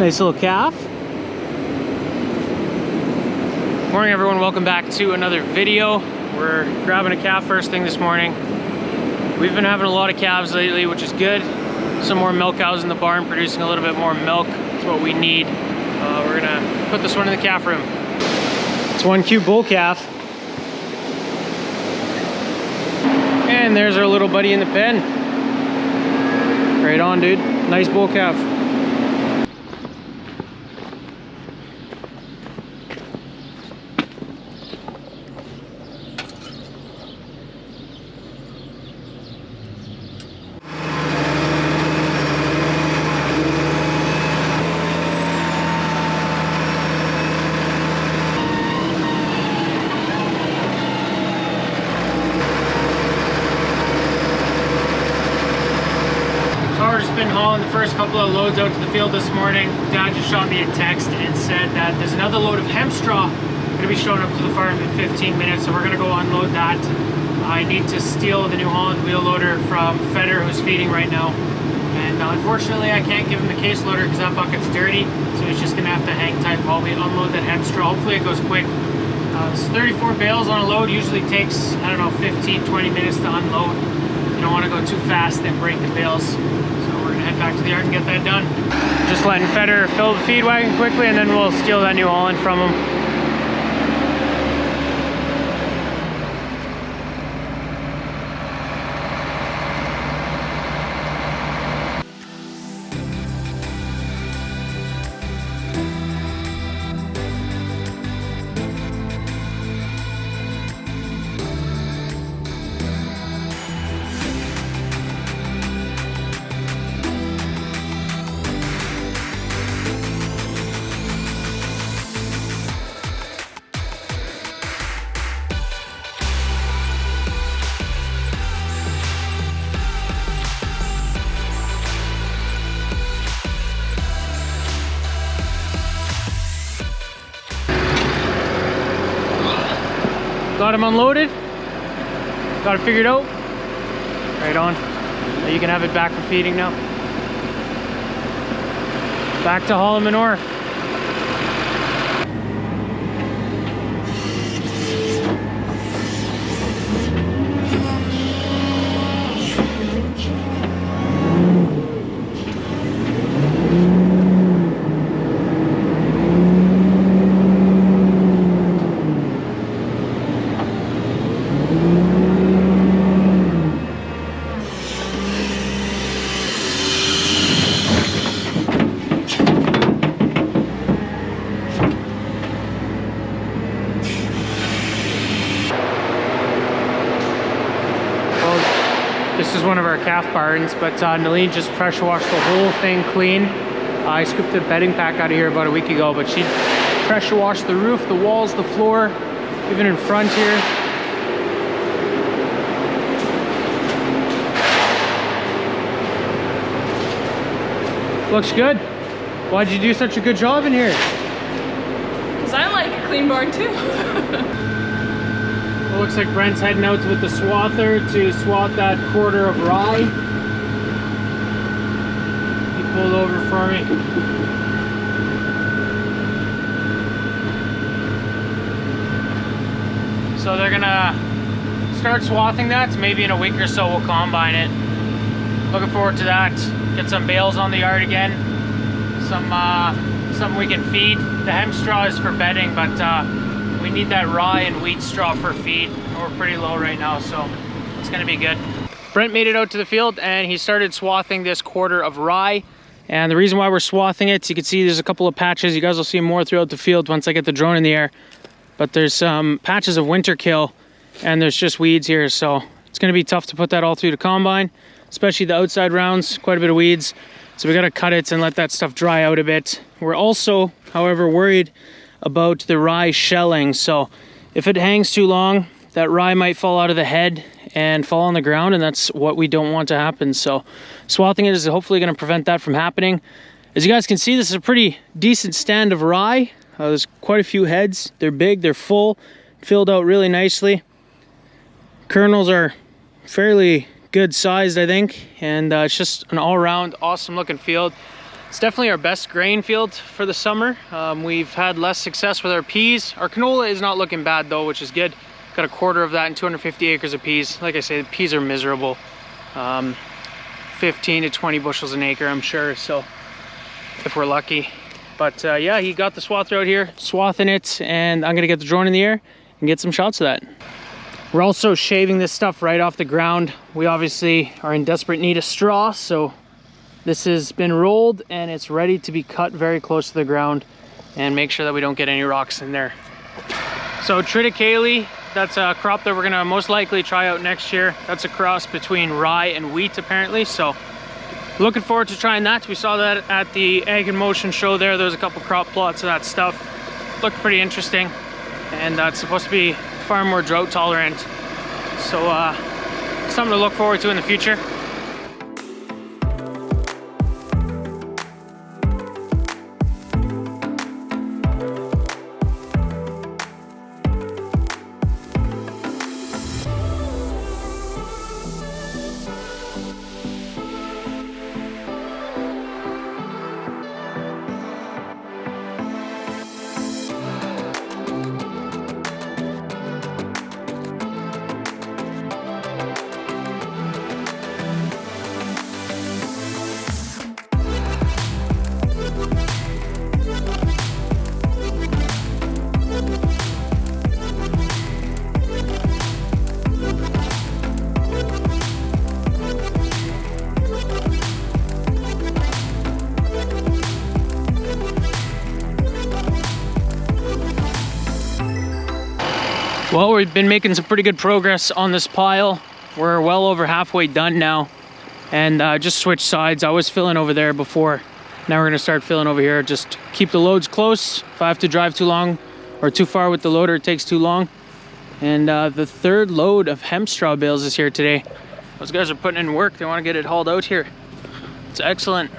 Nice little calf. Morning everyone, welcome back to another video. We're grabbing a calf first thing this morning. We've been having a lot of calves lately, which is good. Some more milk cows in the barn producing a little bit more milk. That's what we need. We're gonna put this one in the calf room. It's one cute bull calf. And there's our little buddy in the pen. Right on, dude. Nice bull calf. Been hauling the first couple of loads out to the field this morning. Dad just shot me a text and said that there's another load of hemp straw going to be showing up to the farm in 15 minutes, so we're going to go unload that. I need to steal the New Holland wheel loader from Feder, who's feeding right now, and unfortunately I can't give him the case loader because that bucket's dirty, so he's just going to have to hang tight while we unload that hemp straw. Hopefully it goes quick. It's 34 bales on a load. Usually takes, I don't know, 15-20 minutes to unload. You don't want to go too fast and break the bales. Head back to the yard and get that done. Just letting Feder fill the feed wagon quickly, and then we'll steal that New Holland from him. Got him unloaded, got it figured out. Right on. Now you can have it back for feeding now. Back to hauling manure. This is one of our calf barns, but Neline just pressure washed the whole thing clean. I scooped the bedding pack out of here about a week ago, but she pressure washed the roof, the walls, the floor, even in front here. Looks good. Why'd you do such a good job in here? Because I like a clean barn too. It looks like Brent's heading out with the swather to swat that quarter of rye. He pulled over for me. So they're gonna start swathing that. Maybe in a week or so we'll combine it. Looking forward to that. Get some bales on the yard again. Something we can feed. The hemp straw is for bedding, but we need that rye and wheat straw for feed. We're pretty low right now, so it's gonna be good. Brent made it out to the field and he started swathing this quarter of rye. And the reason why we're swathing it, you can see there's a couple of patches. You guys will see more throughout the field once I get the drone in the air. But there's some patches of winter kill and there's just weeds here. So it's gonna be tough to put that all through the combine, especially the outside rounds, quite a bit of weeds. So we gotta cut it and let that stuff dry out a bit. We're also, however, worried about the rye shelling. So if it hangs too long, that rye might fall out of the head and fall on the ground, and that's what we don't want to happen. So swathing it is hopefully going to prevent that from happening. As you guys can see, this is a pretty decent stand of rye. There's quite a few heads. They're big, they're full, filled out really nicely. Kernels are fairly good sized, I think, and it's just an all-around awesome looking field. It's definitely our best grain field for the summer. We've had less success with our peas. Our canola is not looking bad though, which is good. Got a quarter of that and 250 acres of peas. Like I say, the peas are miserable. 15 to 20 bushels an acre, I'm sure, so if we're lucky. But yeah, he got the swather out here, swathing it, and I'm gonna get the drone in the air and get some shots of that. We're also shaving this stuff right off the ground. We obviously are in desperate need of straw, so this has been rolled and it's ready to be cut very close to the ground and make sure that we don't get any rocks in there. So triticale, that's a crop that we're gonna most likely try out next year. That's a cross between rye and wheat apparently, so looking forward to trying that. We saw that at the Ag in Motion show there. There was a couple crop plots of that stuff. Looked pretty interesting, and that's supposed to be far more drought tolerant. So something to look forward to in the future. Well, we've been making some pretty good progress on this pile. We're well over halfway done now, and just switched sides. I was filling over there before. Now we're gonna start filling over here. Just keep the loads close. If I have to drive too long or too far with the loader, it takes too long. And the third load of hemp straw bales is here today. Those guys are putting in work. They want to get it hauled out here. It's excellent.